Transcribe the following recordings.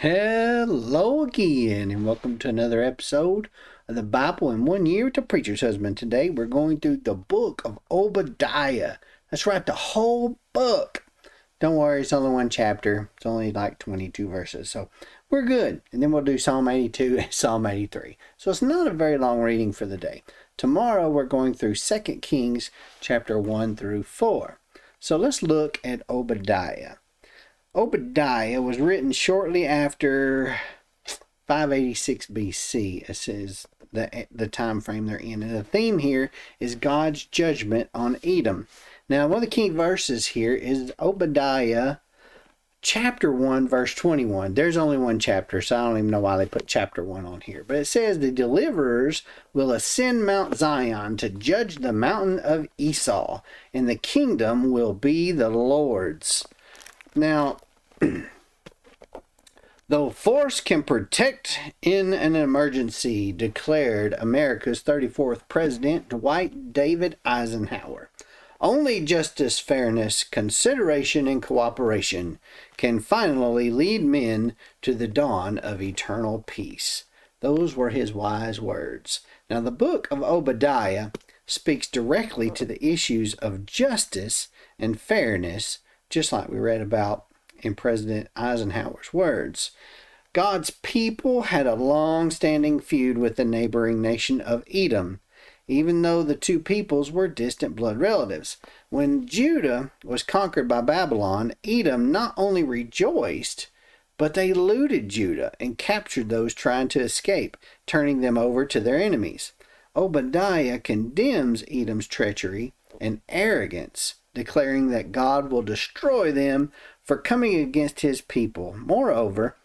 Hello again, and welcome to another episode of the Bible in 1 Year with the Preacher's Husband. Today we're going through the book of Obadiah. That's right, the whole book. Don't worry, it's only one chapter. It's only like 22 verses, so we're good. And then we'll do Psalm 82 and Psalm 83. So it's not a very long reading for the day. Tomorrow we're going through 2 Kings chapter 1 through 4. So let's look at Obadiah. Obadiah was written shortly after 586 BC. It says the time frame they're in. And the theme here is God's judgment on Edom. Now, one of the key verses here is Obadiah chapter 1, verse 21. There's only one chapter, so I don't even know why they put chapter 1 on here. But it says, the deliverers will ascend Mount Zion to judge the mountain of Esau, and the kingdom will be the Lord's. Now, though force can protect in an emergency, declared America's 34th President Dwight David Eisenhower, only justice, fairness, consideration, and cooperation can finally lead men to the dawn of eternal peace. Those were his wise words. Now, the book of Obadiah speaks directly to the issues of justice and fairness, just like we read about in President Eisenhower's words. God's people had a long-standing feud with the neighboring nation of Edom, even though the two peoples were distant blood relatives. When Judah was conquered by Babylon, Edom not only rejoiced, but they looted Judah and captured those trying to escape, turning them over to their enemies. Obadiah condemns Edom's treachery and arrogance, declaring that God will destroy them for coming against his people. Moreover,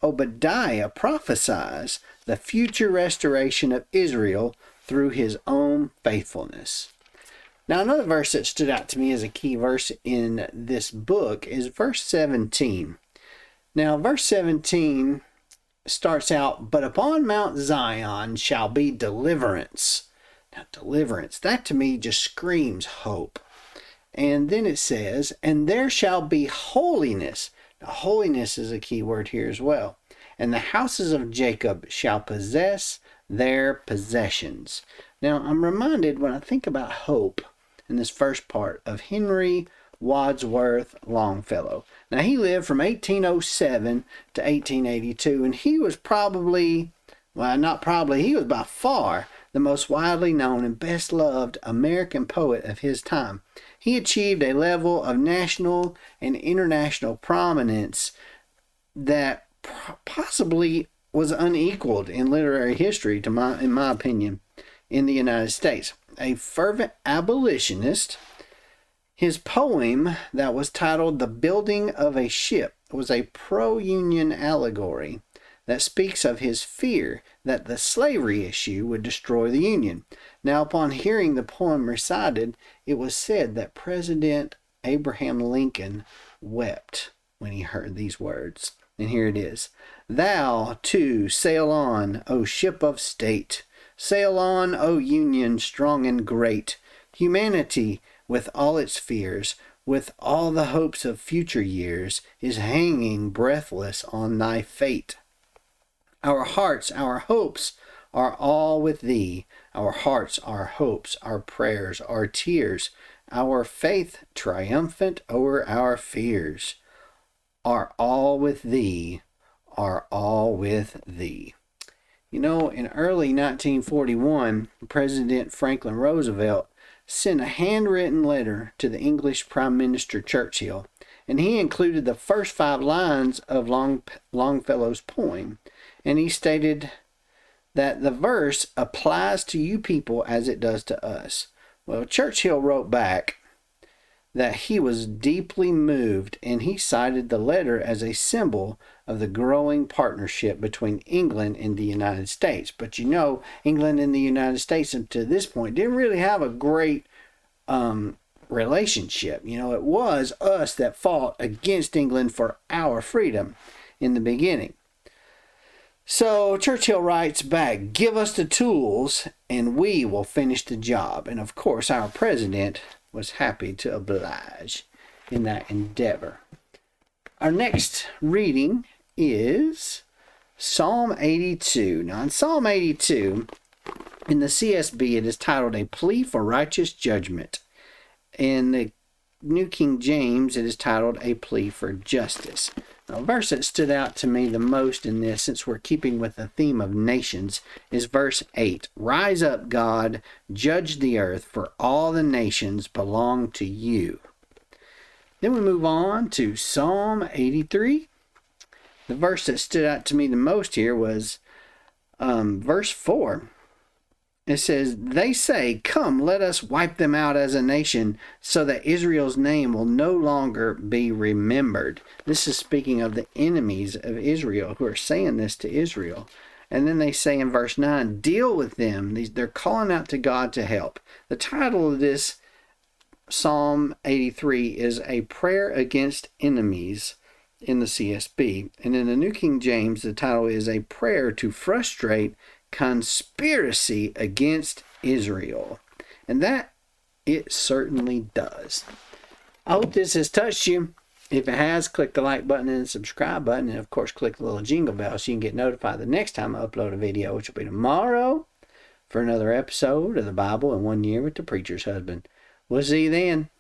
Obadiah prophesies the future restoration of Israel through his own faithfulness. Now, another verse that stood out to me as a key verse in this book is verse 17. Now, verse 17 starts out, but upon Mount Zion shall be deliverance. Now, deliverance, that to me just screams hope. And then it says, and there shall be holiness. Now, holiness is a key word here as well. And the houses of Jacob shall possess their possessions. Now, I'm reminded when I think about hope in this first part of Henry Wadsworth Longfellow. Now, he lived from 1807 to 1882, and he was probably, well, not probably, he was by far the most widely known and best loved American poet of his time. He achieved a level of national and international prominence that possibly was unequaled in literary history, in my opinion, in the United States. A fervent abolitionist, his poem that was titled The Building of a Ship was a pro-union allegory that speaks of his fear that the slavery issue would destroy the Union. Now, upon hearing the poem recited, it was said that President Abraham Lincoln wept when he heard these words. And here it is. Thou, too, sail on, O ship of state. Sail on, O Union, strong and great. Humanity, with all its fears, with all the hopes of future years, is hanging breathless on thy fate. Our hearts, our hopes are all with thee. Our hearts, our hopes, our prayers, our tears, our faith triumphant o'er our fears, are all with thee, are all with thee. You know, in early 1941, President Franklin Roosevelt sent a handwritten letter to the English Prime Minister Churchill, and he included the first 5 lines of Longfellow's poem. And he stated that the verse applies to you people as it does to us. Well, Churchill wrote back that he was deeply moved, and he cited the letter as a symbol of the growing partnership between England and the United States. But you know, England and the United States up to this point didn't really have a great relationship. You know, it was us that fought against England for our freedom in the beginning. So Churchill writes back, give us the tools and we will finish the job. And of course, our president was happy to oblige in that endeavor. Our next reading is Psalm 82. Now, in Psalm 82, in the CSB, it is titled A Plea for Righteous Judgment. In the New King James, it is titled A Plea for Justice. Now, a verse that stood out to me the most in this, since we're keeping with the theme of nations, is verse 8. Rise up, God, judge the earth, for all the nations belong to you. Then we move on to Psalm 83. The verse that stood out to me the most here was verse 4. It says, they say, come, let us wipe them out as a nation, so that Israel's name will no longer be remembered. This is speaking of the enemies of Israel who are saying this to Israel. And then they say in verse 9, deal with them. They're calling out to God to help. The title of this Psalm 83 is A Prayer Against Enemies in the CSB. And in the New King James, the title is A Prayer to Frustrate Conspiracy Against Israel. And that it certainly does. I hope this has touched you. If it has, click the like button and the subscribe button. And of course, click the little jingle bell so you can get notified the next time I upload a video, which will be tomorrow, for another episode of the Bible in 1 Year with the Preacher's Husband. We'll see you then.